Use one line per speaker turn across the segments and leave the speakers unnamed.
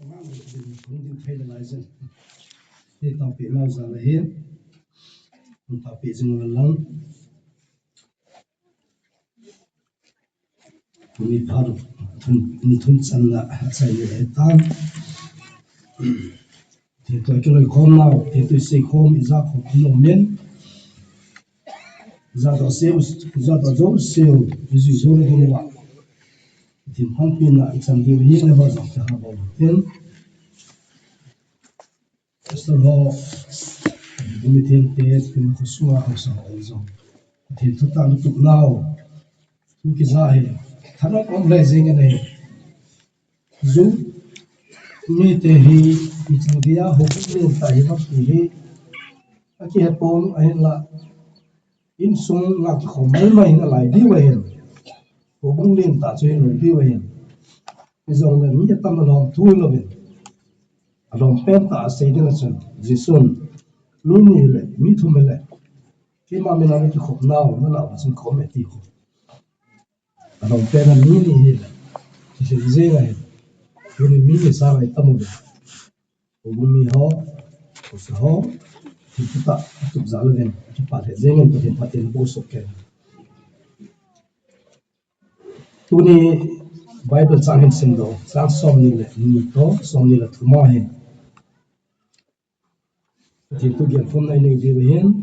Tamam mı? Federalize. Thì tàu bị lao ra là hiến, tàu bị dừng là lăng, thì phá được thun chân là sai lệ tan, thì tôi cho lời khom nào, thì tôi xây khom ra khom nông miên, ra đó dấu siêu, ví dụ dấu này không ạ, thì hắn pin là chân điều hiến là bao giờ cho họ bảo hiến, sau đó mình thêm tết thì nó có xóa học sao rồi, thì chúng ta nó tụng nào, chúng cái gì thằng nó có lẽ gì cái này dù mi te hi mi chẳng kia học cũng nên tại học thì hi cái hệ thống ấy là in sung là không mấy mấy là lại đi về học cũng nên tại cho nên đi về cái dòng là những tâm lòng thui là về lòng pen ta xây dựng lên Giêsu mi lệ mi thu lệ khi mà mình làm cái học nào nó là một có mẹ thì học lòng pen là mi hi thì sẽ dễ này vì mình sao lại tâm được cũng mi ho ho thì chúng ta chụp giá lên chúng ta thể dễ hơn có thể phát triển bổ sung cái tu ni Bible sang hình sinh đồ sang som ni là thu ma hình thì tu kiện hôm nay này đi về hiện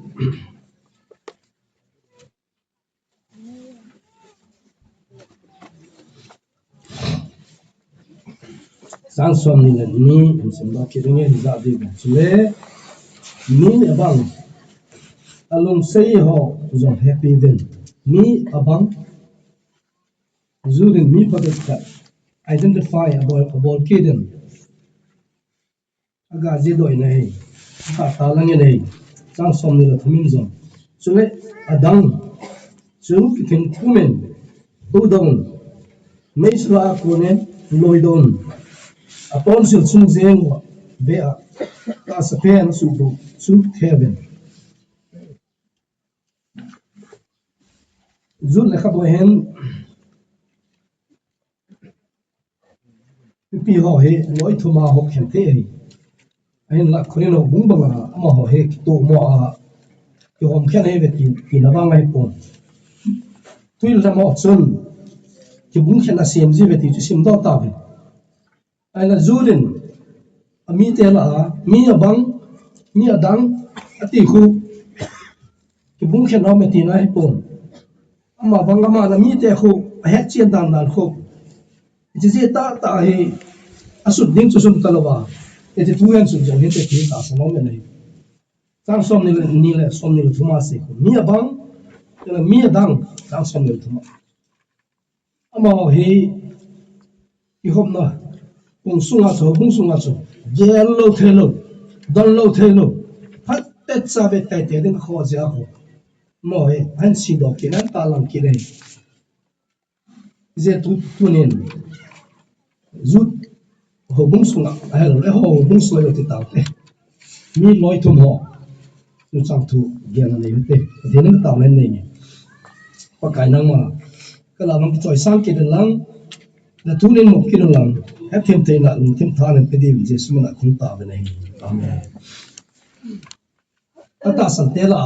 sang som ni là ni hình sinh đồ kia nghe hình dạng đi về lẽ ni abang along say ho zong happy event ni abang Zurin mi padat identify about kiden aga je doi nei ta lang nei sang som ni la thumin zong chule adang chung ki ken thumen tu dong mai swa ko ne loi don apon sil chung zeng wa be a ta sa pen su bu su heaven zul le khabu hen pi ho he loi thuma ho khen the hi anh là khối nó bung bang à mà họ hệ tổ mỏ à cái hôm khen hay về thì nó vang ngay bồn tuy là mỏ chân cái bung khen là xem gì về thì chỉ xem đó ta về anh là Jordan mi tên là mi ở bang mi ở đằng ati khu cái bung khen nó về thì nó hay bồn mà bang mà là mi tên khu hết chuyện đàn khu chỉ ta hay asut ding chu sum talawa ete tuyan sum jong hete ki ta sa nom nei sang som ni le som ni thuma se ko mi abang la mi dang sang som ni thuma ama he I hom na kung sunga cho gel lo thelo don lo thelo phat te cha be tai te den kho ja ho mo he han si do ki nan ta lang ki nei je tu nen zut ho bung sunga ai lo ho bung sunga lo ti ta te mi loi thum ho nu chang thu gen nei te de nang ta len nei pa kai nang ma ka la mang choi sang ki den lang na tu nen mo ki den lang hep them te na them tha len pe di jesu na khung ta be nei amen ta san te la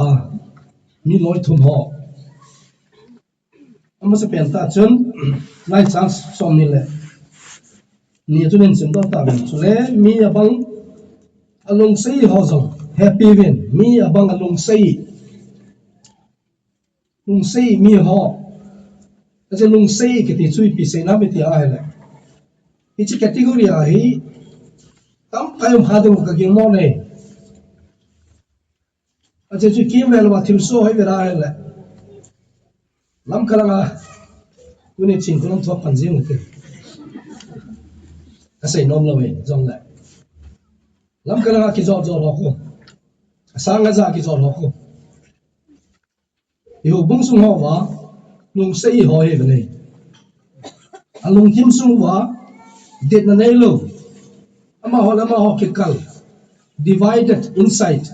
mi loi thum ho ama se pen ta chun lai chang som ni le ni tu nen sim do ta ben chule mi abang along sei ho zong happy ven mi abang along sei lung sei mi ho aje lung sei ke ti chui pi sei na be ti a hele hi chi category a hi tam kayum ha de ka gi mo nei aje chu kim vel wa thil so hai vera hele lam kalanga kuni chin kulam thok pan jing te asai nom lo we jong la lam kalanga ki zo lo ko sang za ki zo lo ko yo bung sung ho wa lung sei ho he ne alung kim sung wa det na nei lo ama ho ki kal divided inside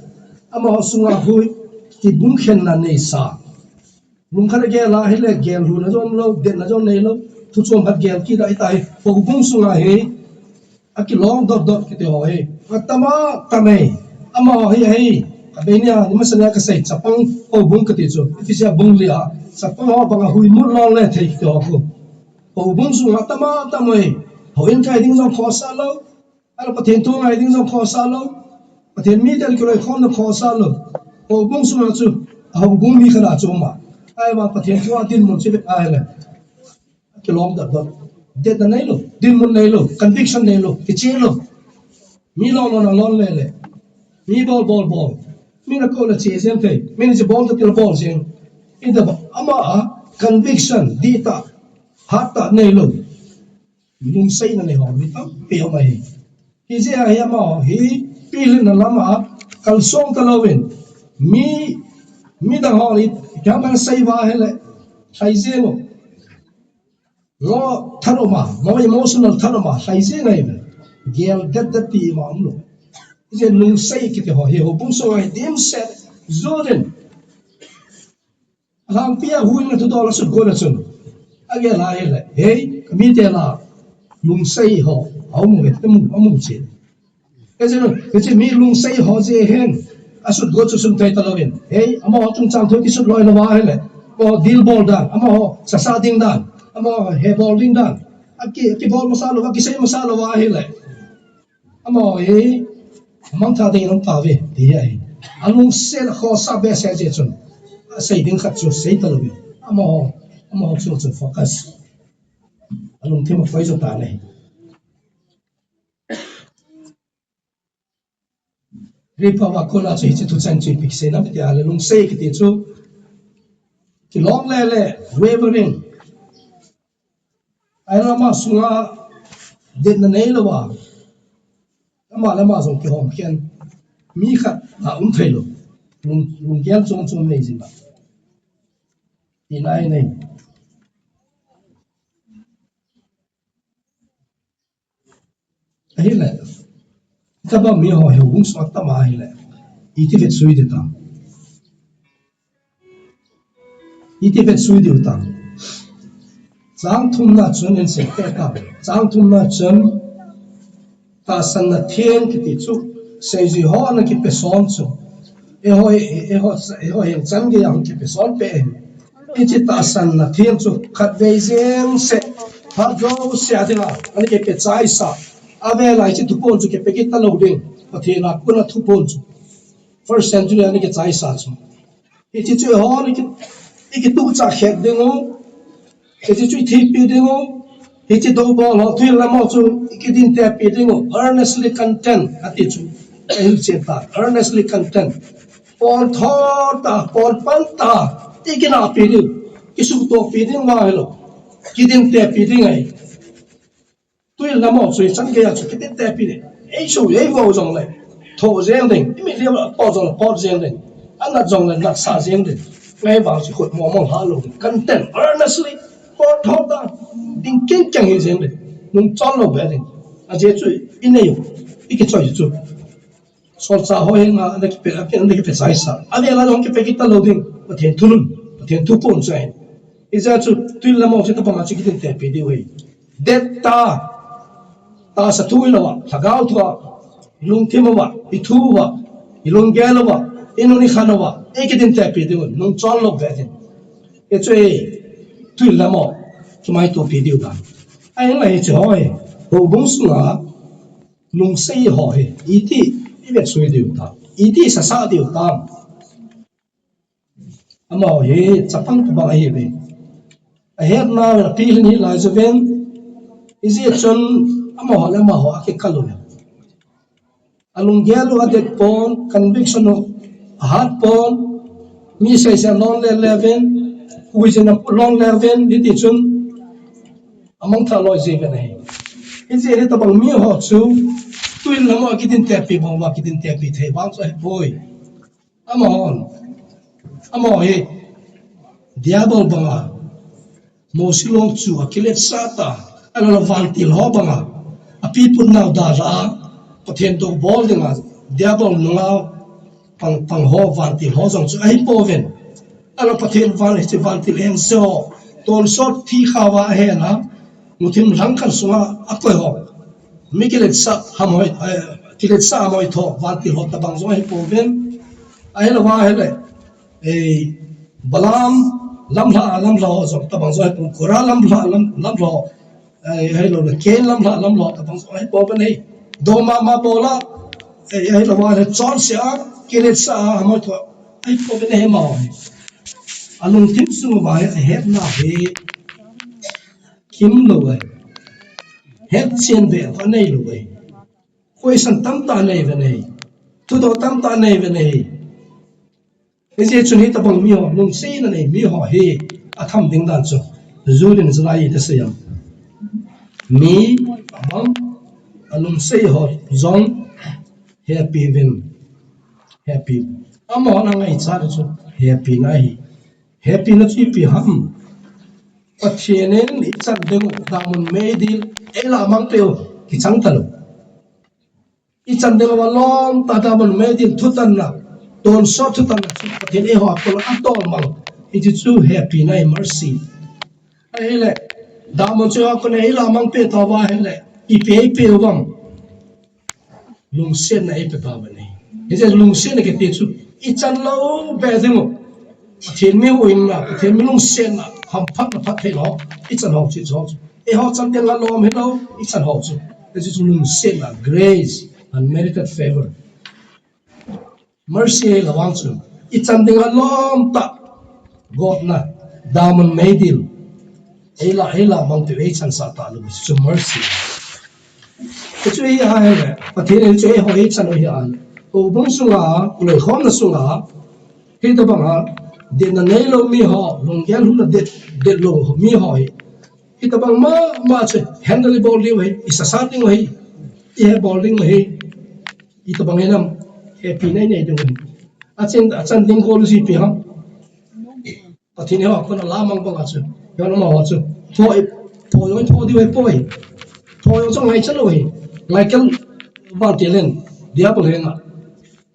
ama ho sunga hui ki bung khen na nei sa lung khara ge la hele gel hu na jom lo det na jom nei lo thu chom hat gel ki dai tai ho bung sunga he aki long dot kite ho he atama tamai ama he abenia ni masanya ka sai chapang o bung kati chu itisia bung lia chapang ho banga hui mur long le thei to ko o bung su atama tamai ho in kai ding jong khosa lo ala pathen tu ngai ding jong khosa lo pathen mi tel ko khon na khosa lo o bung su ma chu ho bung mi khana chu ma ai ma pathen chu atin mun che ai le ki long dot det na nei lo din mun nei lo conviction nei lo ki che lo mi lo na lon le mi ball mi na ko la che zen te mi ni ball ta til ball zen in da ama conviction dita hata nei lo lung sei na nei ho mi ta pe ho mai hi je a ya ma hi pilin na lama kal song ta lovin mi da ho ni ka ban sei wa hele sai je mo lo tharoma mo emotional tharoma sai je ngai be gel dat ti ma amlo je lung sei ki te ho he ho bung so ai dim set zoden ram pia hui na to la su go la sun age la hele hey mi te la lung sei ho au mo et mu amu che ke mi lung sei ho je hen asut go chu sun tai ta lovin hey ama ho chung chang thoi ki sut loi la wa hele ko dil bol dan ama ho sa ding dan ama he bol ding dan aki bol masalo aki sei masalo wa hele ama he mang tha ding long pa ve ti ai alung se la kho sa be se je chun sei ding khat chu sei ta lovin ama ho chu focus alung thema phai zo ta nei ripa wa kola chu chi tu chan chi pik se na ti ale lung sei ki ti chu ki long le wavering ai na ma sunga dit na nei lo wa ama zong ki hom khian mi khat a thai lo lung gyal chong nei jin ba ti nai nei ai le ta ba mi ho he bung sa ta ma hi le iti vet sui de ta Zang thum na chun in se te ka zang thum na chun ta san na thien ki ti chu se ji ho na ki pe son chu e ho hen chan ge yang ki pe son pe e chi ta san na thien chu khat ve zeng se ha jo se adina ani ke pe chai sa ave lai chi thu pon chu ke pe ki ta lo ding pathe na kuna thu pon chu first century ani ke chai sa chu e chi chu ho ni ki tu cha khet ding o cái chuyện thi pi đi ngô cái chuyện đâu bỏ họ thuê làm sao cái tin tệ pi đi ngô earnestly content hạt tiệt chú cái chuyện ta earnestly content Paul thọ ta Paul pan ta cái nào pi đi cái số tổ pi đi mà hello cái tin tệ pi đi ngay thuê làm sao chân cái gì cái tin tệ pi đi ấy số ấy vào trong này thọ riêng đi mình liều bỏ trong là bỏ riêng đi anh là trong là nát sa riêng đi ngay vào chỉ khôi mong hà luôn content earnestly Paul thọ ta đinh kinh chẳng hiểu gì đấy, nung chọn lâu vậy đấy, à chế chui in này cái chui chui, số xã hội nga anh cái phải sai sa, anh ấy là ông cái phải kita lâu đinh, mà thiền thu pon sai, bây giờ chui tuy là một cái tập mà chỉ cái tiền tiền đi vậy, det ta sa thui là vậy, thagao thua, lung thêm mà vậy, thu vậy, lung gel là vậy, inoni khăn là vậy, cái tiền tiền đi vậy, nung chọn lâu vậy đấy, cái chui tuy là một cái máy tổ video đó anh này chỉ hỏi bộ bông xuống à lung xây hỏi ý thì ý việc suy điều đó ý thì sa điều đó mà ấy chấp phăng của bạn ấy về hết nào là pi lên lại cho bên ý gì chân mà họ cái câu này alung gelo adet pon conviction hard pon mi say sa non level Uisin na long level dito chun among thaloi je này inse re tabang mi ho chu tuin lamo akitin tepi bong wa kitin tepi the bang so boy amo he diabol banga mo silong chu akilet sata ala vantil ho banga api pun naw da ra pathen do bol dinga diabol nunga pang ho vantil ho jong chu ai poven ala pathen van til en so ton sort thi khawa he na muthim rang khan sunga akoi ho Mikilet sa hamoi kilet sa hamoi tho vanti hot tabang zo hi poven ai lo wa hele e balam lamla ho zo tabang zo hi pu kura lamla ai lo le ken lamla tabang zo hi poven ei do ma bola ai lo wa le chon sia kilet sa hamoi tho ai poven he ma alung tim su ma he na he kim lo ai het chen ve fa nei lo ai question tam ta nei ve nei tu do tam ta nei ve nei cái gì chuyện này tập bằng mi họ nông sĩ này mi họ he à tham tiếng đàn chu rồi đến giờ này thế sao mi bằng nông sĩ họ giống happy win happy ama họ năng ai cha chu happy này happy nó chỉ pi ham bắt chuyện nên ít chân đừng đang muốn mấy đi ấy là mang tiêu thì chẳng thật ít chân đừng mà lon ta đang muốn mấy đi thut chân là tôn sót thut chân là thì ấy họ còn ăn to mà it is too happy này mercy ấy là đang muốn cho con ấy là mang tiêu tao vào ấy là ít pe vong lung sen này pe tao vào này cái gì lung sen này cái tiêu chú ít chân lâu bé thế mà thiên mi uin là thiên mi lung sen là ham phát thế đó ít chân học chỉ cho ấy họ chân tiếng ăn lom hết đâu ít chân học chứ cái gì lung sen là grace unmerited favor mercy là vang chứ ít chân tiếng ăn lom ta God na daman may deal ấy là mong từ ấy chân sa ta luôn chứ mercy cái chuyện ấy hay này và thế nên chuyện họ ấy chân ấy hay ô bông sung à lời khó là sung à khi ta bảo à điện là nấy lâu mi họ lòng ghen lúc là điện lâu mi họ khi ta bảo mà chơi handle bowling ấy isa starting ấy ihe bowling ấy khi ta bảo nghe nam happy này được à chân tiếng cô gì phải không và thế nên họ còn làm mang bằng chứ cho nó mà chứ thôi đi về thôi trong ngày chân rồi ngày cái vào tiền lên dia boleh na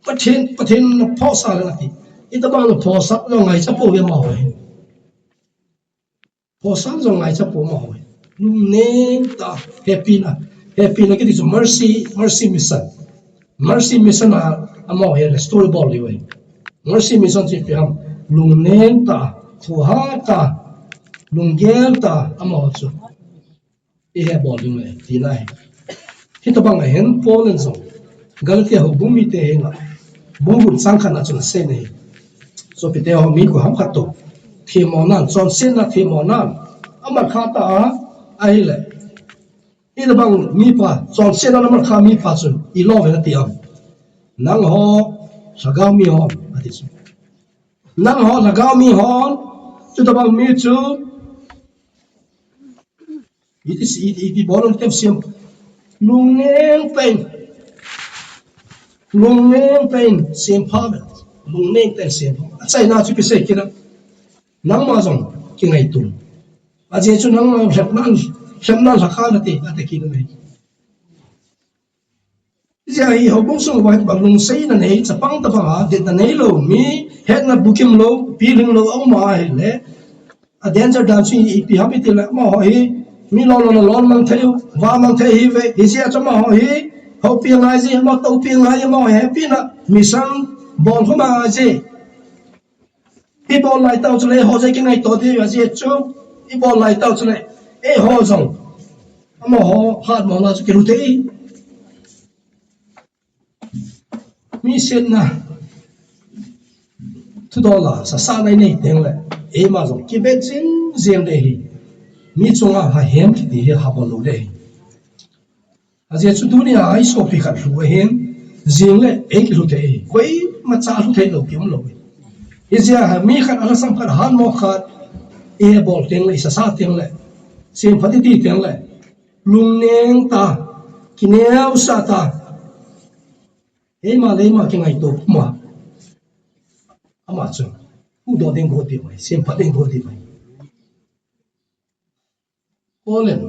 patin na posa la ti ita bang na posa lo ngai cha po be ma hoi posa zo ngai cha po ma hoi lum ne ta happy na cái gì mercy mission na amo he story ball li wei mercy mission chi pi ham lum ne ta thu ha ta lum gel ta amo chu e he ball li wei ti nai kita bang hen polen zo galti ho bumi te henga bungun sangkhan achun se nei so pite ho mi ko ham khato thimonan chon sen na thimonan ama khata ai le ila bang mi pa chon sen na ma kha mi pa chun I love na ti am nang ho sagau mi ho ati chu nang ho sagau mi ho chu ta bang mi chu it is bolon tem sim lung neng pen sim phamet lung neng ten sim achai na chu pi se kina nang ma jong ki ngai tu a je chu nang ma hemnan la kha na te ate ki na nei ja hi ho bong song wa bang lung sei na nei chapang ta ba de na nei lo mi het na bukim lo pi ling lo au ma he le a danger da chu I pi ha pi te la ma ho hi mi lon mang theu wa mang thei hi ve hi sia chama ho hi ho pi ngai ji ma to pi ngai ma happy na mission bon ho ma ji pi bon lai tao chu le ho ji ki ngai to di ya ji chu I bon lai tao chu le e ho jong ma ho hat ma na chu ki ru te mi sen na tu do la sa nai nei teng le e ma jong ki be chin zeng de hi mi chunga ha hem ki ti ha bo lo le a je chu dunia ai so pi khat lu hen jing le e ki lu te koi ma cha lu te lo ki lo e je ha mi khat ala sam khat han mo khat e bol teng le sa teng le sim phati ti teng le lung neng ta ki neu sa ta e ma le ma ki ngai to ma ama chu u do ding go ti mai sim phati go ti mai Polen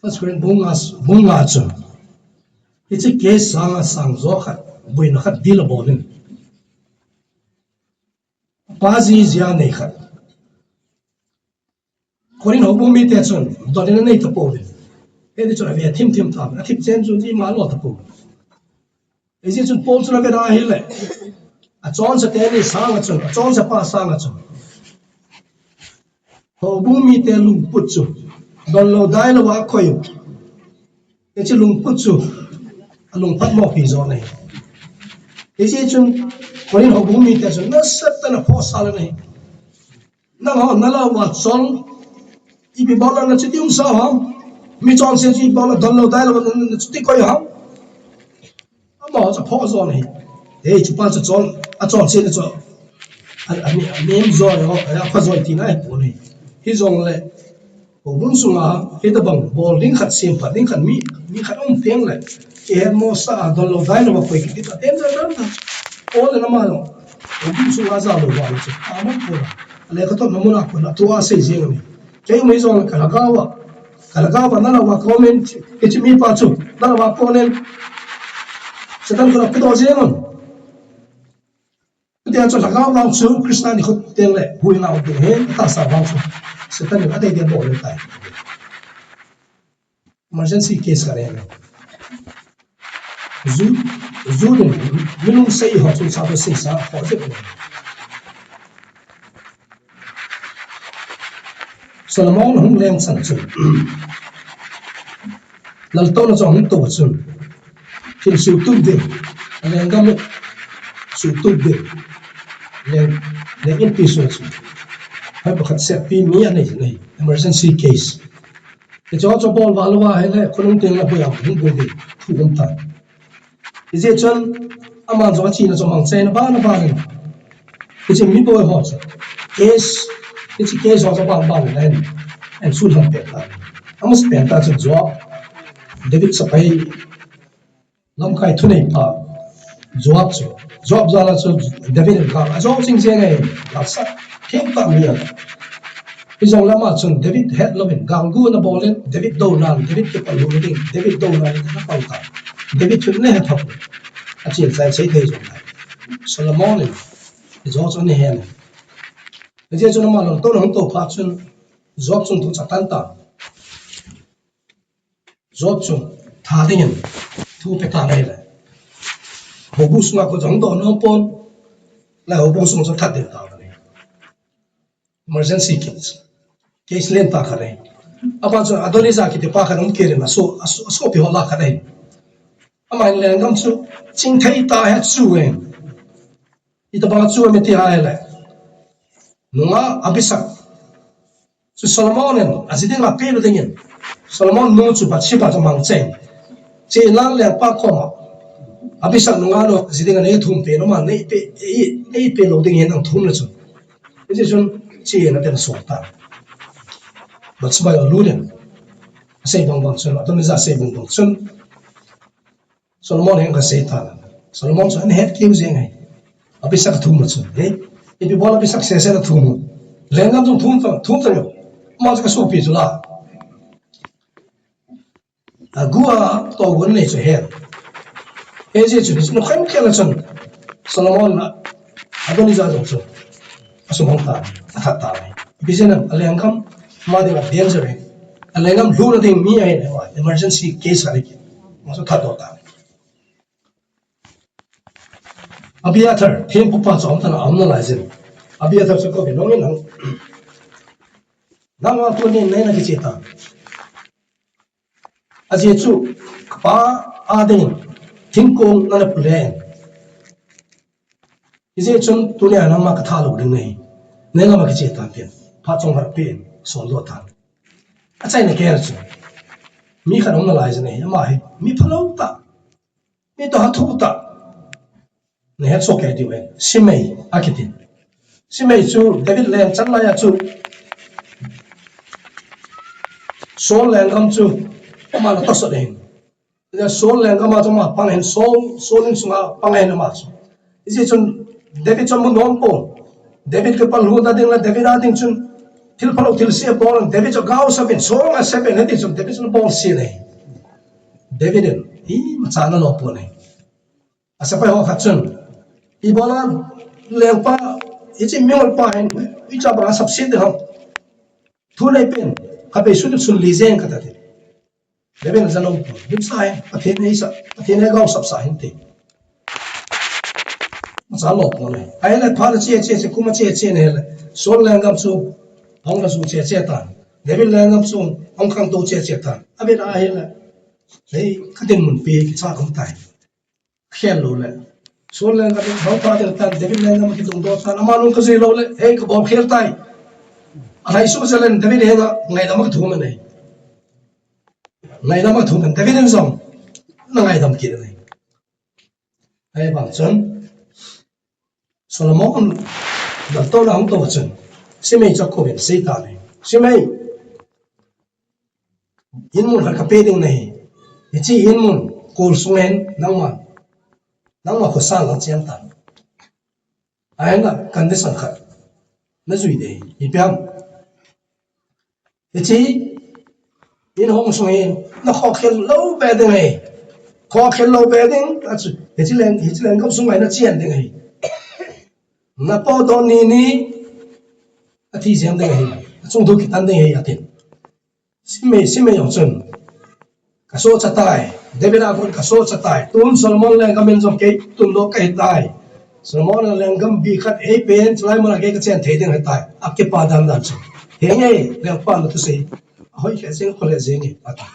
First Corinthians bunga chu it's a case sang zo khat buin khat dil bolin pazi zia nei khat korin ho bumi te chun do den nei to polin cái đi chỗ về thêm thằng thêm chen chỗ gì mà lo tập bộ cái gì chỗ Paul chỗ về ra hết lại John sẽ cái này sang cái chỗ John sẽ pa sang cái chỗ họ bung mi tên lùng bút chỗ đòn lâu đai là quá khoai cái chỗ lùng bút chỗ lùng phát mỏ phi rồi này cái gì chỗ còn họ bung mi tên chỗ nó sắp tới là phô sa này nó họ nó là quá John ibi bola na chiti sa ham mi chon se chi bola don lo dai lo na chiti ko ham ama cha pho zo nei e chi pa cha chon a chon se cho a nem zo yo a pha zo ti na po nei hi zong le bo bun su nga he da bang bol ding khat sim pa ding khat mi khat om peng le e mo sa don lo dai lo ko ki ta tem za dan ta o le na ma lo bo bun su nga za lo wa cha a ma po le ka to na mo na ko na to a se je nei cái mấy dòng kalagawa nala wa comment cái chimi pa chu nala wa comment sẽ tăng cường cái đó dễ hơn cái điều cho lagawa vang chu Krishna ni khut tiếng lệ hui nào tiếng hết ta sa vang chu sẽ tăng cường cái điều bộ lên tại emergency case cái này zu đến minung sei họ chu sa sinh sa họ dễ hơn Solomon hung leng san chun lal to na chong to chun phim su tu de leng gam su tu de leng in pi su chun hai pakhat set pi mi anei nei emergency case ke cho bol walwa hele khunung teng la boya hung bo de thu gam ta ije chun ama zo chi na chong che na ba ni ke mi boy ho case cái chỉ kế so bằng bằng lên anh suy luận biệt là ông sẽ biến ta thành job David sẽ phải làm cái thu nhập à job ra là cho David làm job chính xác này là sát thêm cả miệng bây giờ làm mà chừng David hết lo mình gang gu na ball lên David đâu nan David cái phần luôn đi David đâu nan nó phải cả David chuyện này hết học à chỉ là sai thế rồi Solomon này job cho này hè cái gì cho nó mà tôi không tổ phát sinh job chung tôi chắc tan ta job chung thà tiền thu phải thà này là hồ bút sung có giống đó nó pon là hồ bút sung cho thà tiền ta này emergency case lên ta cái này apa cho adoni ra cái pa cái ông kia là số bị họ lạc cái này ama lên công chú chính thấy ta hết chú em ita ba chú em thì ai lại nunga abisak so Solomonen asiding la pelo dingin Solomon no chu bat sipa tamang chen che lang le pa khoma abisak nunga lo asiding ne thum pe no ma nei pe lo ding hen ang thum la chu je chun che na ten so ta bat sba lo luden sei bang chun aton za sei bang chun Solomon hen ka sei ta Solomon chu an het kiu zeng hai abisak thum la chu ibi bola bi success na thumu lengam tum thum yo ma ka so pi zula agua to gon nei che he je chu no khem khela chon Solomon na adoni za jong chu aso mong ta tha ta bi jena lengam ma de la danger lengam lu na ding mi ai emergency case ali ki ma so tha do ta Abiathar thêm phụ pa chom thana amna lai zen Abiathar se ko be nong nang wa tu ni nei na ki cheta aje chu pa adin thingkong na plan ije chun tu ne na ma ka tha lo ding nei nei na ma ki cheta pen pa chong har pen so lo ta a chai ne ke chu mi kha nong na lai zen nei ma he mi phalo ta mi to ha thu ta ne het so ke diwe simei akitin simei chu David len chan la ya chu sol len kam chu ma la to so den ya sol len kam ma ma pang hen sol in sunga pang hen ma chu isi chun David chon mun nom po David ke pal hu da ding la David a ding chun til phalo til se bol David cho gao sa ben so a se ben heti chun David chun bol si nei David i ma cha na lo po nei asa pa ho khat chun ibola lengpa ichi mingol pa hen icha ba subside ham thu nei pen ka be su sun lizen ka ta de level zalong him sai pathin ei gong sap sa hin ti cha lo ko ne ai la phal che kuma che ne le sol lang gam su hong la su che tan level lang gam su hong khang to che tan abet a he la ei kadin mun pe ki cha kom tai khel lo le sol lang gam hong pa de tan level lang gam ki tung do tan amalung ka se lo le ei ka bom khel tai alai su zalen level he ga ngai da mak thu ma nei ngai da mak thu kan level en zong na ngai dam ki nei ai bang chon Solomon dal to la hong to chen simei cha ko ben sei ta nei simei in mun har ka pe ding nei chi in mun kul sungen nangma ko sa la chen ta ai na condition khat na zui dei i pyam chi in hong sungen na kho khel lo be ding nei kho khel lo be ding ta chi len ko sungai na chen ding nei na po do ni a thi siam ding nei chung thu ki tan ding hei atin simei yong chen ka so cha tai David akon ka so cha tai tun Solomon le gamen jom ke tun lo kai tai Solomon le gam bi khat e pen chlai mala ke ka chen thei ding hai tai ak ke pa dam dam chu he nge le pa no tu sei hoi ke sing khole jeng e ata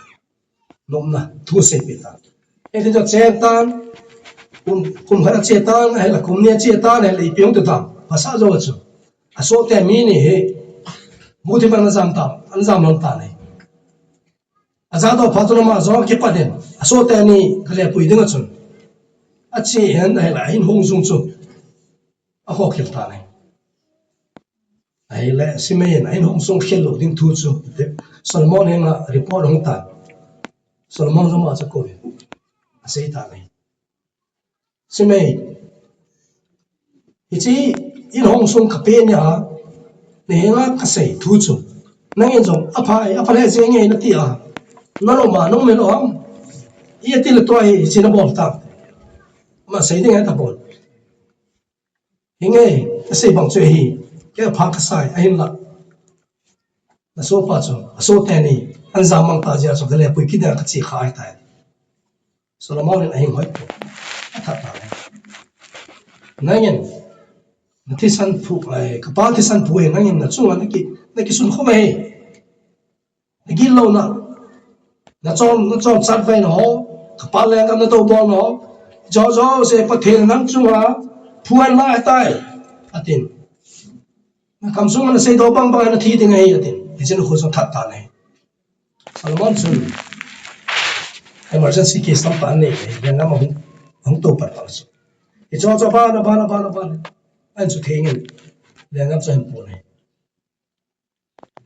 nom na thu sei pe ta e de chen tan kum khara che tan hai la kum ne che tan hai le pyong tu tam phasa zo chu a so te mi ni he mu thi ban zam tam an zam long ta nei azado phatuna ma zo ki paden aso te ni khale pui dinga chun achi hen dai la hin hong sung chu a ho khil ta nei ai la simen ai hong sung khel lo ding thu chu Solomon hen la report hong ta Solomon zo ma cha ko a sei ta nei simei ichi in hong sung ka pe nya ne nga ka sei thu chu nang en jong apa le je nge na ti a naro ma nong me lo ham ia ti le to ai china bol ta ma sei ding ta bol hinge sei bang chue hi ke pha ka sai ai la na so pa chu so te ni an za mang ta ja so le pui ki da ka chi khai ta Solomon ai hoi ta ta nangen na thi san phu ai ka pa thi san phu ai nangen na chu na ki sun kho mai na gi lo na chom chat vai no ka pa le ngam na to bol no jo se pa the nang chu ha phuan la tai atin na kam sung na sei do bang na thi ding ai atin ti chen khu so that ta nei Solomon chu emergency case tam pa nei ya ngam hong to par pa chu i cho ba na an chu thengin le ngam chen pu nei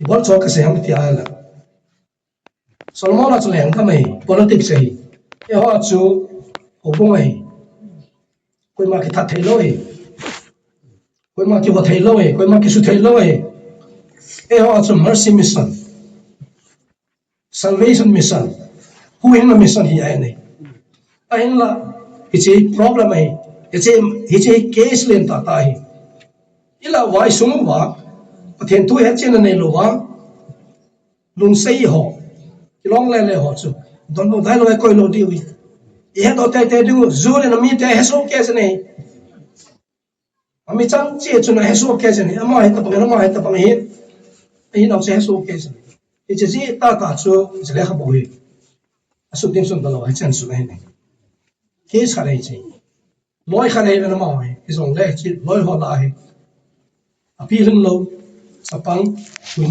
i bol cho ka se ham ti ala Solomon chu leng ka mai politics sei e ho chu obong ai koi ma ki that thei loi koi ma ki ho thei loi koi ma ki su thei loi e ho chu mercy mission salvation mission hu in na mission hi ai nei a in la ichi problem ai ichi case len ta hi ila wai sung wa pathen tu he chen nei lo wa lung sei ho long le ho chu don no dai lo koi lo di wi e do te du zu le na mi te he so ke se nei ami chang che chu na he so ke se nei ama he ta pang he ai no che he so ke se e che ji ta chu je le kha bo hi asu tim sun da lo hai chen su nei nei ke sa le chi loi kha nei na ma hi ki song le chi loi ho la hi a pi lum lo sapang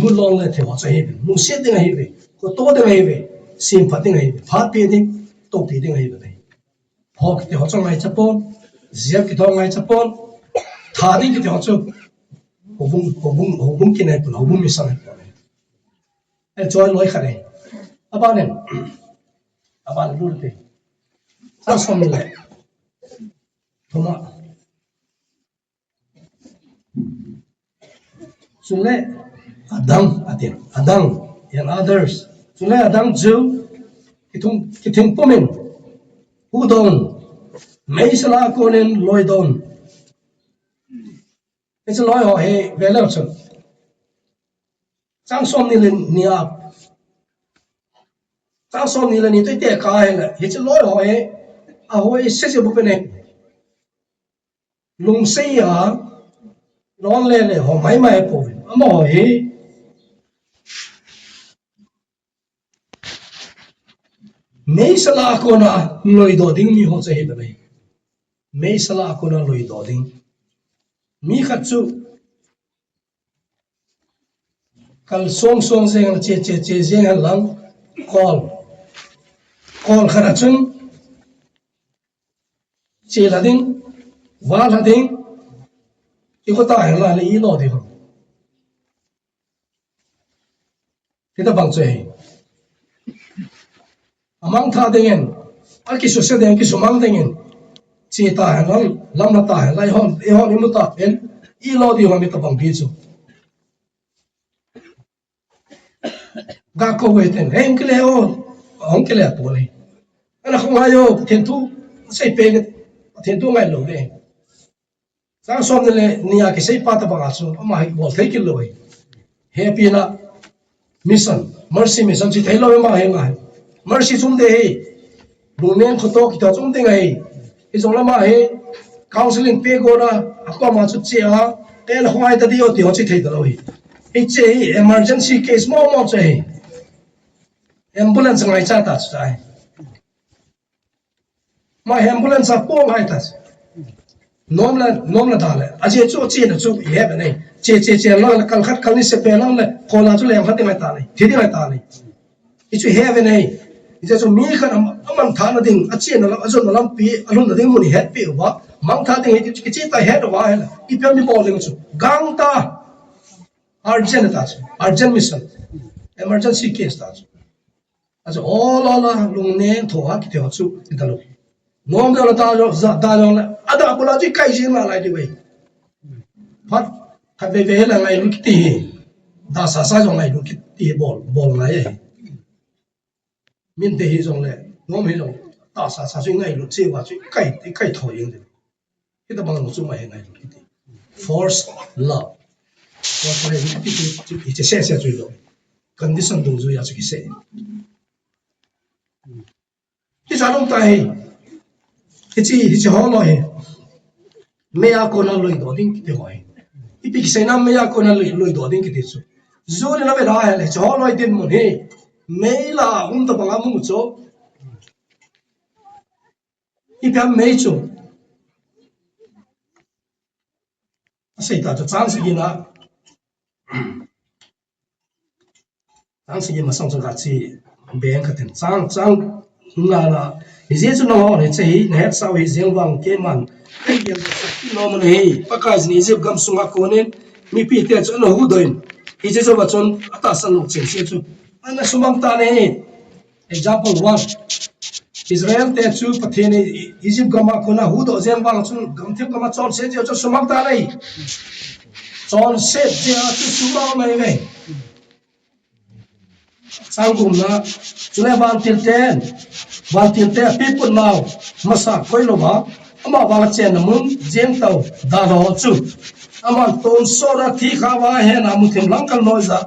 mu long le the ho che hi mu se ding hi ve ko to ding hi ve sim phat ding hi phat pi ding to pi ding hi ve ho ki ho chang ngai chapon ziap ki thong ngai chapon tha ding ki ho chu hobung ki nai pun hobung mi sang e choi loi kha nei abanen aban lul te sa som le thoma sule Adam and others sule Adam ju ki thung pomen hu don mai sala konen loi don it's a loi ho he velo chun chang som ni len ni ap ta son ni là ni tôi tệ cái là hết lối hỏi à hỏi sẽ sẽ bốc bên này lùng xây à non lên họ máy máy bốc mà hỏi mấy sala cô na lôi đồ đinh mi họ sẽ bên này mấy sala cô na lôi đồ đinh mi khát chú kal song song zeng che zeng lang call khara chun che la ding wa la ding iko ta la le i lo de ho kita bang che amang tha dingen al ki so se den ki so mang dingen che ta lam la ta lai hon e hon imu ta pen i lo di ho mi ta bang bi chu ga ko we ten hem ke le o hong ke le to le ana không ai yo thiên thu sai pe cái thiên thu ngay lâu đấy sáng sớm này nia cái sai pa ta bằng asu mà hay bỏ thấy cái lối happy na mission mercy mission chỉ thấy lối mà hay ngay mercy chúng đây đủ nên khổ to kita chúng đây ngay cái giống là mà hay counseling pe go na ako mà chút chia ha cái là không ai ta đi ở thì họ chỉ thấy được rồi cái chế emergency case mo chế ambulance ngay cha ta sai mà ambulance po ngay ta nom la dale aje cho che na chu ye ba nei che la kal khat kal ni se pe lang le ko la chu le khat ngai ta nei thi ngai ta nei I chu he ve nei I chu mi khan aman tha na ding a che na azon na lam pi alun na ding mu ni het pe wa mang tha ding hi che ta het wa he I pe mi bo le chu gang ta urgent mission emergency case ta aso all lung ne tho ha ki the chu ta lo nom da ta lo ada pula ji kai jing la lai di wei phát khai về là ngày lúc tí ta sa trong ngày lúc tí bol ngày ấy miền tây trong này nó mới trong ta sa trong ngày lúc chế và chế cái thổi những cái cái bằng một số ngày ngày lúc tí force love và cái lúc tí chỉ sẽ chơi rồi condition đồng rồi chỉ sẽ cái sao đông tay cái gì họ nói mẹ con nó lười đổ đinh cái hỏi cái bị sai nam mẹ con nó lười đổ đinh cái số rồi nó về đó là cho nói tiền một he mẹ là tập bằng âm một số cái phải mấy chỗ sai ta cho trang sự gì na trang sự gì mà sang cho cả chi bé cái tiền trang là Izi chu no ne chei ne sau hi zengwang ke man ai gel no man hei pakaz ni zeb gam sunga konen mi pi te chu no hu doin izi chu bachon ata san lok chen se chu ana sumam ta ne example 1 Israel te chu pathen Egypt gama kona hu do zengwang chu gam thep gama chon se chu sumam ta nei chon se je chu sumam mai ve sangum na chule ban til te people now masa koilo ba ama wala chen mun jeng tau da ro chu ama ton sora thi khawa he na mu them langkal noiza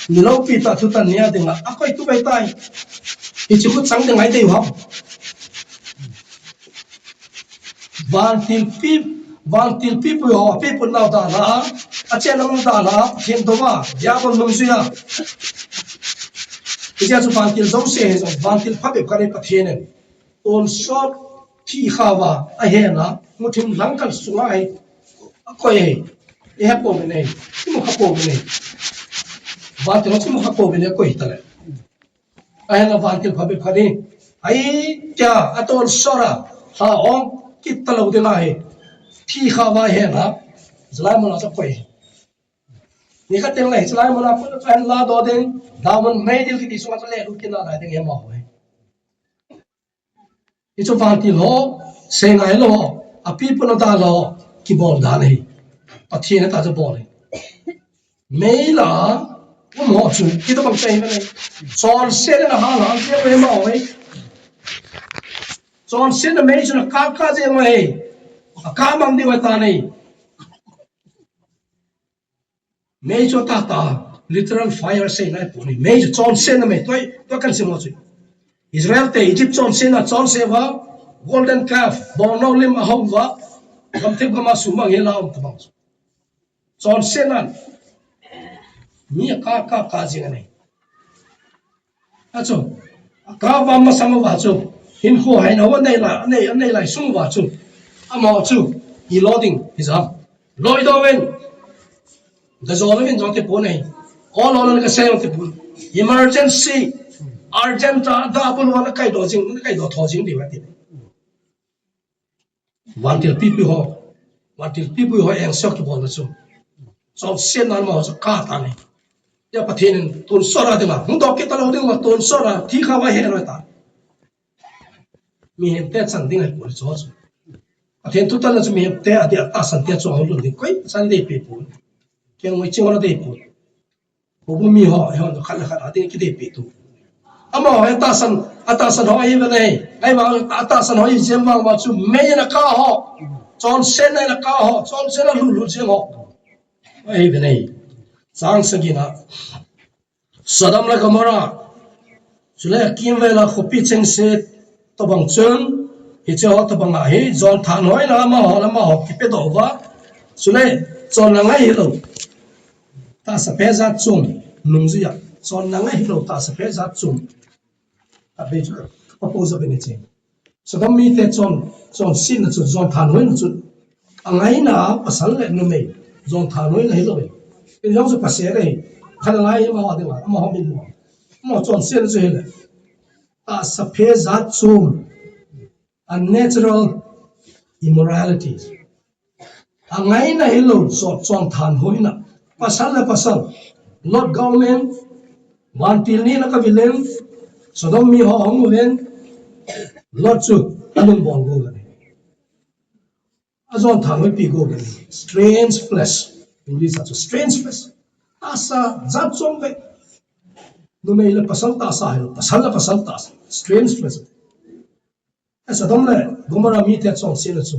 milo pi ta thu ta nia dinga akoi tu bai tai ichi ku chang dingai dei ha van til people ho people now da na a chen nam da na thin do ba ya bon mung suya Ija chu van til zong se zo van til phabe kare pathienen on shot thi khawa a he na muthim langkal sunga ai akoi e ha po me nei mu kha po me nei van til mu kha po me nei koi tale a he na van til phabe khani ai cha atol sora ha ong kit talo de na he thi khawa he na zlai mo na sa koi ni ka tel nei zlai mo na ko fan la do den daman mai dil ki sunga to le lu kin na dai ding ema ho Itu vanti lo sengai lo api pun ada lo ki bol da nei pathian ta jo bol mei la mo chu ki to bang sai nei son se na ha la se we ma oi son se na mei chu ka je mai ka mang di wa ta nei mei chu ta literal fire say na po ni mei chu son se na mei toi to kan se mo chu Israel te Egypt chon sena chon seva golden calf bono lim ahova kamthep kama sumang helaum tabang chon senan ni ka jinga nei acho ka wa ma sama wa chu hin kho hai na wa nei lai sum wa chu ama chu i loading izam loi do wen the zolin jong te po nei all ka se te po emergency urgent da bul wa kai do tho jing di wa ti wantil pipi ho eng sok ki bol na chu so sen nan ma so ka ta nei ya pathin tun sora de ma hung do ke ta lo de ma tun sora thi kha wa he ro ta mi hem te chan ding ai por cho chu pathin tu ta na chu mi hem te a dia ta san te chu lu de koi san de pe pu ke ngoi ching ro de pu bu mi ho do khan khan ati ki de pe tu ama ho ta san ho ai ba nei ai ma ta san ho i jem ma chu me na ka ho chon sen na ka ho chon sen na lu jem ho ai ba nei sang sagina Sodom la Gomorrah chule kim vela khopi cheng se tabang chun hi che ho tabang a hi zon than hoi na ma ho ki pe do wa chule chon na ngai lo ta sa pe za chung nung ji ya chon na ngai lo ta sa pe za chung a be chu propose be ne che Sodom mi te chon sin na chu zon than hoi na chu angai na pasal le no me zon than hoi na hi lo be in yong su pasere re khala lai ma wa de wa ma ho min mo chon sen chu hele a sa phe za chum unnatural immoralities angai na hello so chon than hoina pasal not government wan til ni na ka vilen Sodom mi ho hong wen lot chu anun bol go ga azon than hoi pi go ga strange flesh English such a strange flesh asa zat chom ve no me ile pasal ta strange flesh Sodom le Gomorrah mi te chong sin chu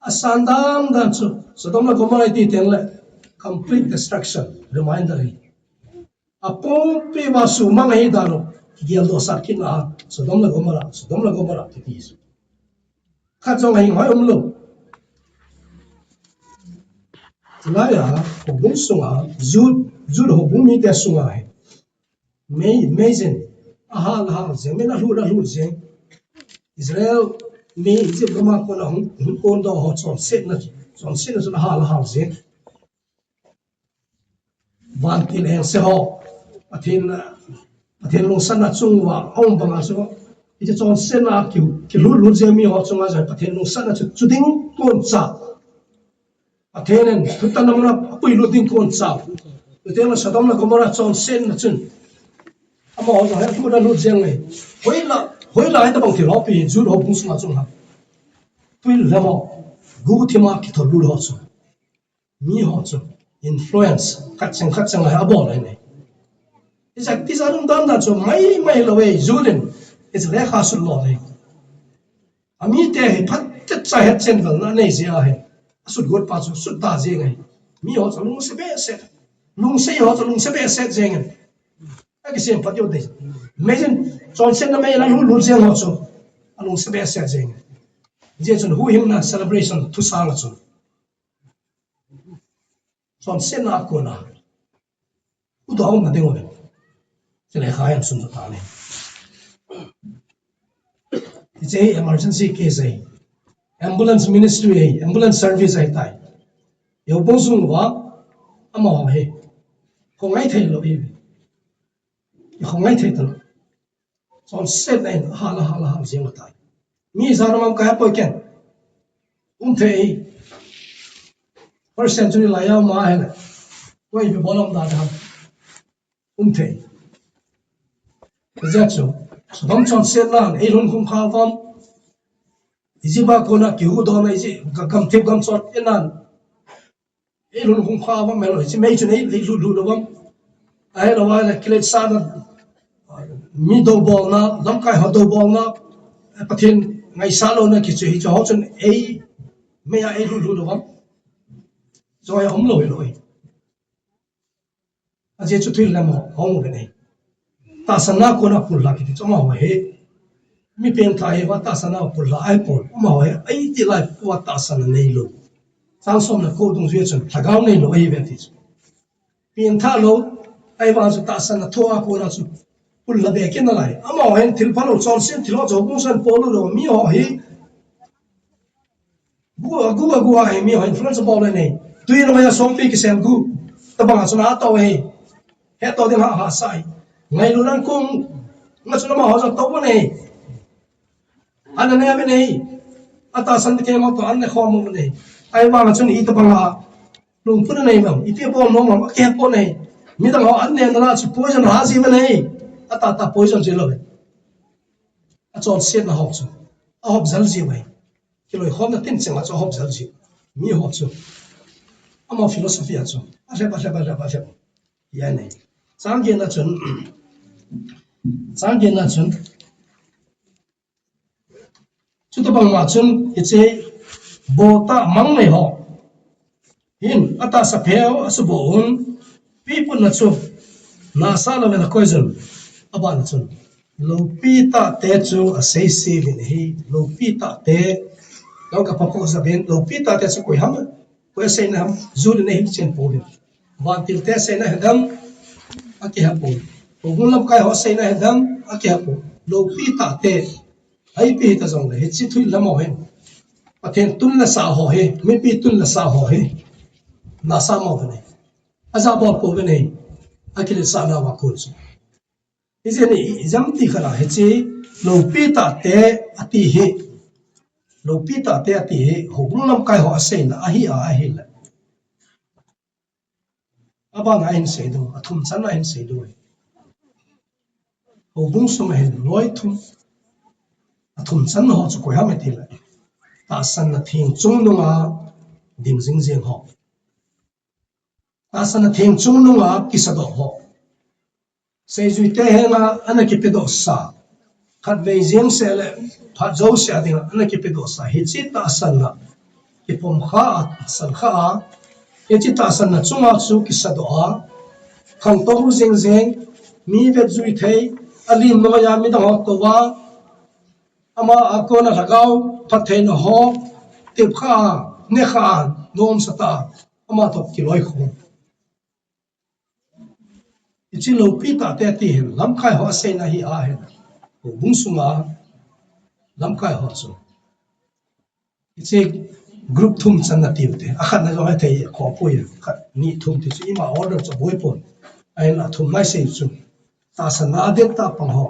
asandang dan chu Sodom le Gomorrah ti teng le complete destruction reminder hi apong pe wa su mang hi daro gial do sakin a Sodom le Gomorrah ti ti kha chong hi hoi lo Laya hobung sunga jud hobung mi te sunga hai mejen ahal zemena lu zen Israel mi je gama ko na hun kon do ho chon set na hal zen van tin en se ho pathin long san na chung wa ong banga so ite chon set na ki lu zen mi ho chunga ja pathin long san na chu ding kon cha athenen thutanamna pui lu ding kon cha utela Sodom la Gomorrah chon sen na chun ama ho ha thu da lu jeng nei hoila ai ta bang thi ropi ju ro bung sma chung ha pui le mo gu thima ki thol lu ho chu mi ho chu influence khat chang ha bo lai nei isa ti sa rum dan da chu mai lo we julen is le kha su lo nei ami te phat cha het chen vel na nei sia he sut got pa chu sut ta je ngai mi ho chu lung se be se lung se be se je ngai a ki sem phat yo de imagine chon sen na me la lu je ho chu lung se be se je ngai je chun hu him na celebration tu sa la chu chon sen na ko na u do na de ngone se le kha yam sun ta ne it's a emergency case ai ambulance ministry ai ambulance service ai tai yo bong sung wa ama he ko ngai thai lo bi ko ngai thai to son set nei hala jeng tai mi zaram ka po ken thei first century la ya ma he koi bi bolom da thei ja chu Sodom chon set lan e lon khum kha vam ijiba kona ki hu do na iji gam thep gam chot enan e lon khum kha vam melo iji mei chu nei lu lo vam ai lo wa la kilet sa na mi do bol na lam kai ho do bol na pathin ngai sa lo na ki chu hi cho ho chun e me ya e lu lo vam so ai om lo a je chu thil lam ho mo be nei ta sana ko na pul la ki choma ho he mi pen thai wa ta sana pul la ai pol ma ho he ai ti lai wa ta sana nei lo sang som na ko dung zue chen thagao nei lo ai ve ti pen tha lo ai wa su ta sana thoa ko na su pul la be ken na lai ama ho hen thil phalo chol sin thilo jo bung san polo lo mi ho he gu he mi ho influence bol nei tui no ya som pi ki sel gu ta bang su na to he he to ding ha sai ngai lu nan kung nga su ma ho so to nei ana ne ame nei ata san ke ma to an ne khom mo nei ai wa ma chun I to bang ha lung pu nei ma I pe bol no ma ke po nei mi dang ho an ne na chu poison ha si ma nei ata ta poison je lo a chon set na hop chu a hop zal ji wai ki loi khom na tin chang a chu hop zal ji mi hop chu ama philosophy a chu a se ba ya nei sang ge na chun chu to bang ma chun I che bo ta mang nei ho hin ata sa pheo asu bo un pi pun na chu na sa la na koizon aban chun lo pi ta te chu a sei si vin hi lo pi ta te lo ka pa ko sa ben lo pi ta te chu koi ham ko sei na ham zu ne hi chen po vin van til te sei na dam a ki ha po o gun lam kai ho sei na dam a ki ha po lo pi ta te ai pi ta jong le hi chi thui lam ho hen pathen tun la sa ho he mi pi tun la sa ho he na sa mo vin aza bol po vin akile sa na wa ko chu iseni exam ti khala he chi lo pi ta te ati he lo pi ta te ati he ho gun lam kai ho sei na a hi la aba na in sei do athum chan na in sei do ho gung sum he loi thum athum chan ho chu ko ha me ti la ta san na thing chung nu ma ding jing jeng ho ta san na thing chung nu ma ki sa do ho sei zui te he na ana ki pe do sa khat ve jeng se le pha zo se ading ana ki pe do sa hi chi ta san na ki pom kha san kha e chi ta san na chunga chu ki sa do a khang to hu jeng jeng mi ve zui thei ali no ya mi da ho to wa ama akona lagao pathen ho te kha ne kha nom sata ama to ki loi khong ichi lo pi ta te ti hin lam khai ho sei na hi a he ho bung sunga lam khai ho chu ichi group thum chan na ti te a khat na jo ha thei kho pui khat ni thum ti chu ima order chu boi pon ai na thum mai sei chu ta sana de ta pang ho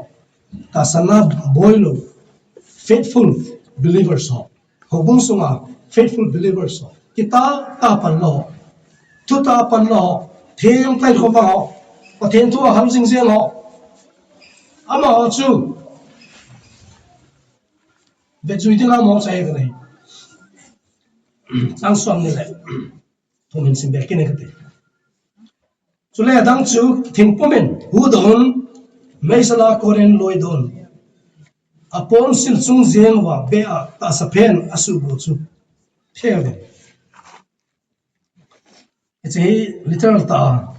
ta sana boi lo faithful believers ho bung sunga faithful believers ho kita ta pan lo tu ta pan lo theng tai kho pa ho có thiên thua hâm sinh riêng họ ama họ chu về chui tiếng lao mong say cái này sang xuân này lại thôi mình xin bé cái này cái gì cho nên đang chu thiên po mình hu don mấy sala koren loi don apon sil chung riêng và bé ta sa pen asu bu chu theo đấy cái literal ta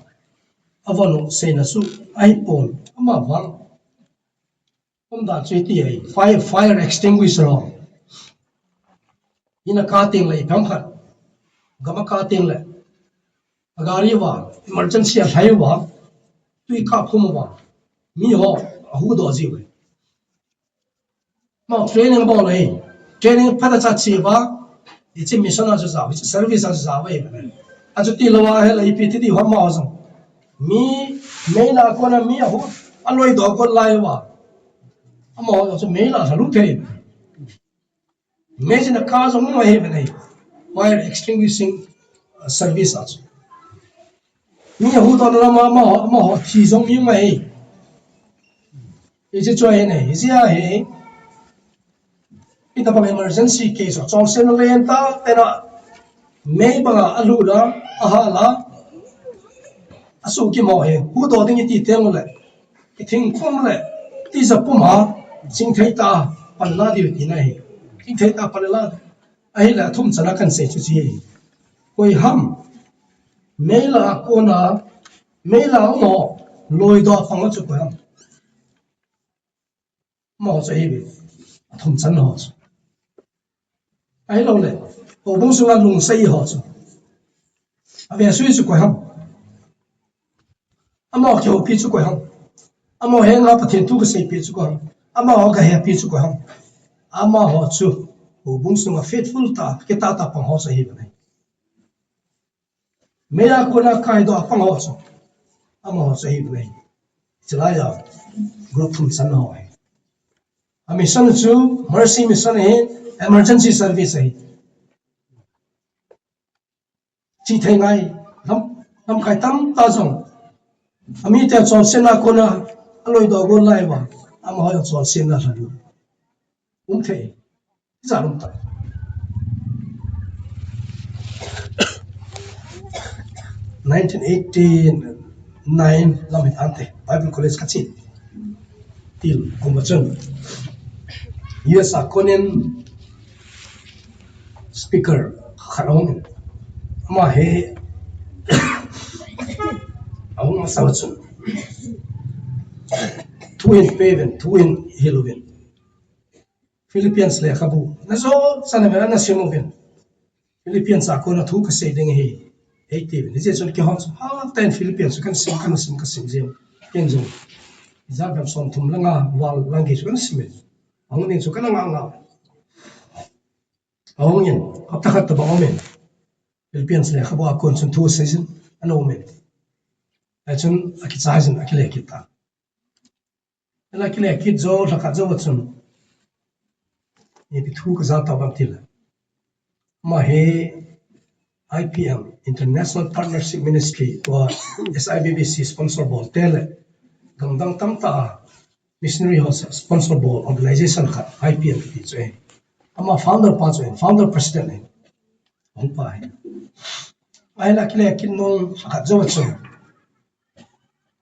avano sei na su ai pon ama wang da chui ti ai fire extinguisher ina ka ting lai pham khat gama ka ting lai agari wa emergency a thai wa tui ka phum wa mi ho hu do ji we ma training bo lai training phata cha chi wa ichi mission a za wa service a za wa a chu ti lo wa he lai pi ti di hom ma zo mi meila kona mi ho aloi do ko lai wa amo so meila sa lu the imagine a car so mo he benai fire extinguishing service also mi ho do na ma ho thi song mi mai e je choi ne e sia he ita pa emergency case so chong sen len ta tena mei ba alu la aha la asu ki mo he hu do ding ti teng le ki thing khom le ti za pu ma sing thei ta pan la di ti na he sing thei ta pan la ai la thum chana kan se chu chi koi ham mei la ko na mei la mo loi do phang chu ko ham mà họ sẽ biết thông chân họ ấy lâu này họ bung xuống ăn lùng xây họ về suy sự quay hông mà họ kiểu pi sự quay hông mà hẹn gặp thiên tu cái xây pi sự quay hông mà họ cái happy sự quay hông mà họ chú họ bung xuống faithful ta cái ta bằng họ sẽ hiểu này mấy cô na cái đó bằng họ chú mà họ sẽ hiểu này chỉ là giờ group thông chân họ mission chú mercy mission ấy emergency service ấy chỉ thấy ngay năm cái tâm ta rằng ami te chọn sen na cô na aloi đó gôn lại mà họ chọn sen na rồi thế giả lắm ta 1989 làm hết ante Bible College cắt chít til conversion yes a konen speaker kharong mà he ông sao chun twin paven twin Halloween Philippines le khabu na zo sanamela na simovin Philippines a ko na thu ka se ding he 80 ni je chon ki hon ha ten Philippines kan sim jem ken zo za gam som thum langa wal langi kan sim ang ning so kan nga ang yin apta khat ba omen Philippines le khabu a kon chon thu season an omen a chon akitsaisen akile kita la kile kit zo la ka zo chon ni bi thu ka za ta bam til ma he IPM International Partnership Ministry or SIBBC sponsor ball tele gangdang tamta missionary house sponsor ball organization kha IPM ti che ama founder pa che founder president ne ong pa ai la kile kin nong kha zo chu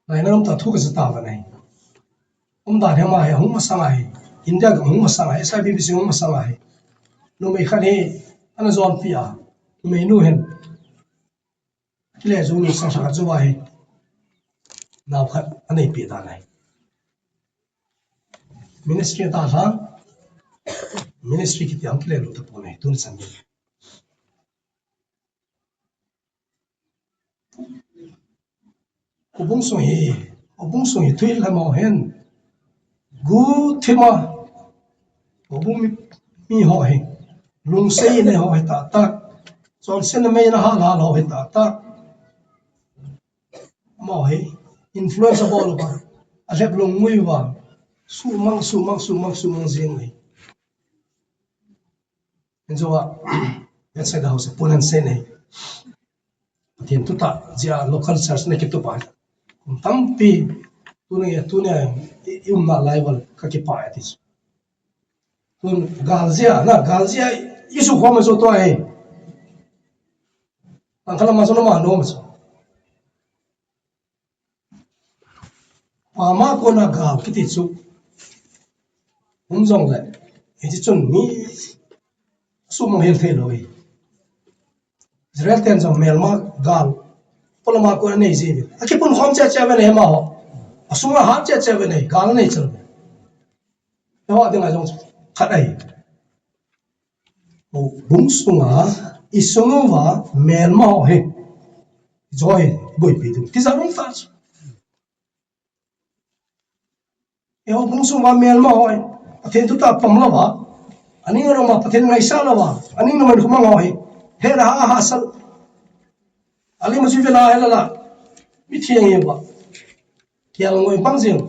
lai nam ta thu ka ta ba nei da ma he hong ma sa mai India ga hong ma sa mai SIBBC hong ma sa mai no me kha he ana zon pia me nu hen kile zo ni sa sa zo wa he nào khát anh ấy biết ta này ministry ta ha ministry ki tiang kile lu ta po này tun sang obung song hi thui la mo hen gu thema obung mi ho he lung sei ne ho he ta son sen me na ha ho he ta mo he influence ball ba a lep long mui wa su mang zeng nei enzo wa inside the house punan se nei tiam tu ta ja local church ne ki tu pa tampi tu ne na live ka ki pa ati tun galzia isu ho ma so to ai ang kala ma so no ma no ma so mà cô na gạo cái thịt súp cũng giống vậy thì chỉ chuẩn mi súp mang healthy rồi Israel ten giống mel mà gạo còn mà cô này gì vậy cái pun không chơi bên này mà họ súp mà hát chơi bên này gạo này chơi đó tiếng là giống khác này bún súp mà isung mà mel mà họ hết rồi bồi bị được thì sao không phát eu bung sung wa mel ma hoi pathen tu ta pam la wa ani ngoro ma pathen ngai sa la wa ani no man khuma ngoi he ra ha sal ali ma ju ve la he la mi thieng ye wa kial ngoi bang jing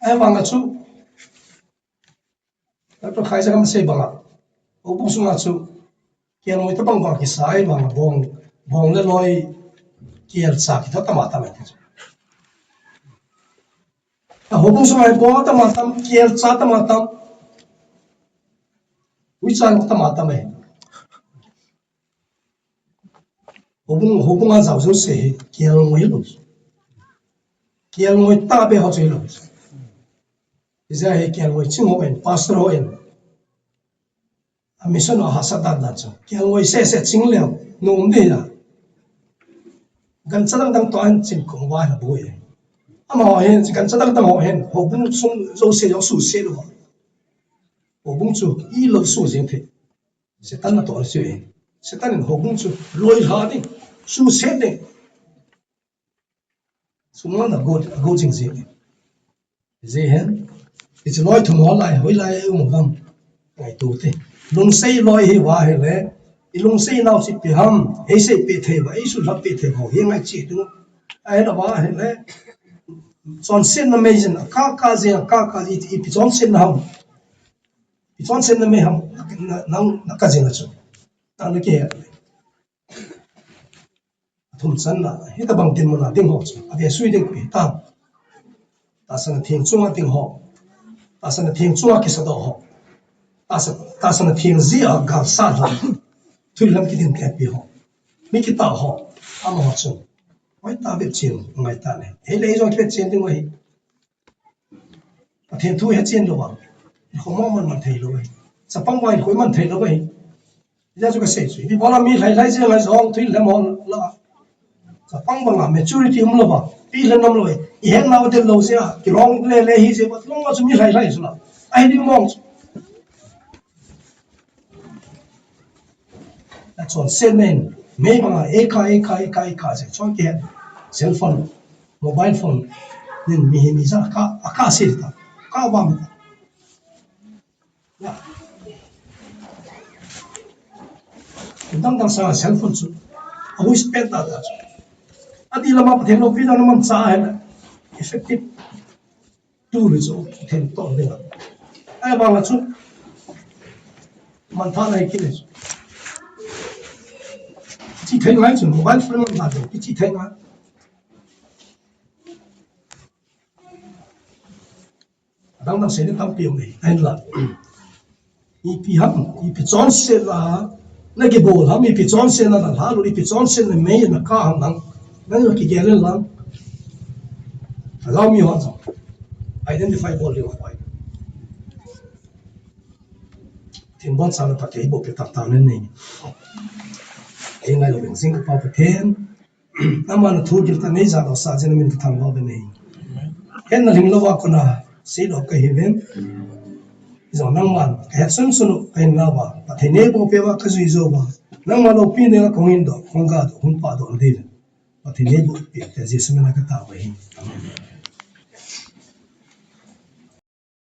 ai wa nga chu ta to khai sa kam se banga o bung sung a chu kial ngoi ta bang ba ki sai bang bong le loi kial sa ki ta ma ta me hobung sumai bo ta matam kiel cha ta matam wi chan ta matam e hobung a zau zo se kiel ngoi ta be ho chei lo iza he kiel ngoi chung ho en pastor ho en a mission a hasa da da cho kiel ngoi se ching leo nom de ya gan cha dang to an chin kong wa la bo e ama ho hen kan chadak tang ho hen ho bung sung zo se yo su se lo ho bung chu I lo su jeng the se tan na to se se tan ho bung chu loi ha ni su se de su ma na go jing ze hen it's loi thu mo lai hoi lai mo bang ngai tu te lung sei loi hi wa he le I lung sei nau si pi ham he sei pe the ba I su la pe the ho he ngai chi tu ai da wa he le chọn sen na mấy dân cá gì cá gì thì bị chọn sen na ham bị chọn sen na mấy ham nó cá gì nó chọn ta nó kia thùng sen na hết ta bằng tiền mà na tiếng họ chọn à bây suy tiếng quỷ ta sang tiếng Trung tiếng họ ta sang tiếng Trung cái sao đó ta sang tiếng gì ở gặp sao đó thui làm cái tiếng kẹp bị họ mấy cái tàu họ ama họ chọn mấy ta biết chuyện ngay ta này ấy lấy cho biết chuyện tiếng vậy thiên thu hết chuyện rồi không mong mình thấy rồi sắp băng ngoài khối mình thấy rồi vậy giờ cho cái gì thì bảo là mi lấy gì lấy xong thì làm món là sắp băng bằng là maturity không là bảo đi lên năm rồi hiện nào đến lâu sẽ cái long lấy hi sẽ bắt long mà chúng mi lấy rồi là ai đi mong là chọn xem nên mấy bằng là cái sẽ chọn cái cell phone mobile phone nên mi ra cả xịt ta cả ba mươi ta tentang sa cell phone chu always spend that adi lama pathen lo pida naman sa hai effective tool chu then to de ai ba la chu man tha lai ki le chi thai lai chu mobile phone man ta de chi thai ma đang sẽ đến tắm piêu này anh là ipi ham ipi Johnson là那个波他们ipi Johnson là他路ipi Johnson là没人那卡行能那个给人了，allow me on identify ball lưu hoài thiên bón sao là phải cái bộ cái tập tạm nên này ngay là mình sinh cái bao cái thiên năm mà thu cái ta này ra đó sao cho nên mình cái thằng bao bên này cái là hình lâu con à sẽ đọc cái event giờ năng mà cái sân sân cái nào mà ta thấy này bộ cái cái gì rồi mà năng mà đâu pin này không in đó không cả không pa đó đi mà thấy này bộ cái gì xem là cái tao vậy